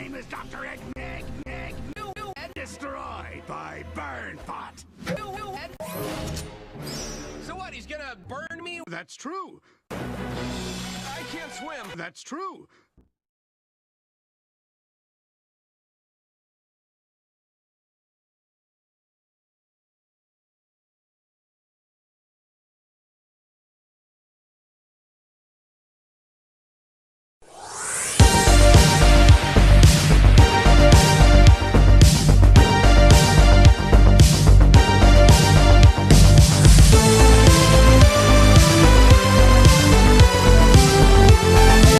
name is Dr. Egg. Destroyed by Burnpot. So what, he's gonna burn me? That's true. I can't swim. That's true.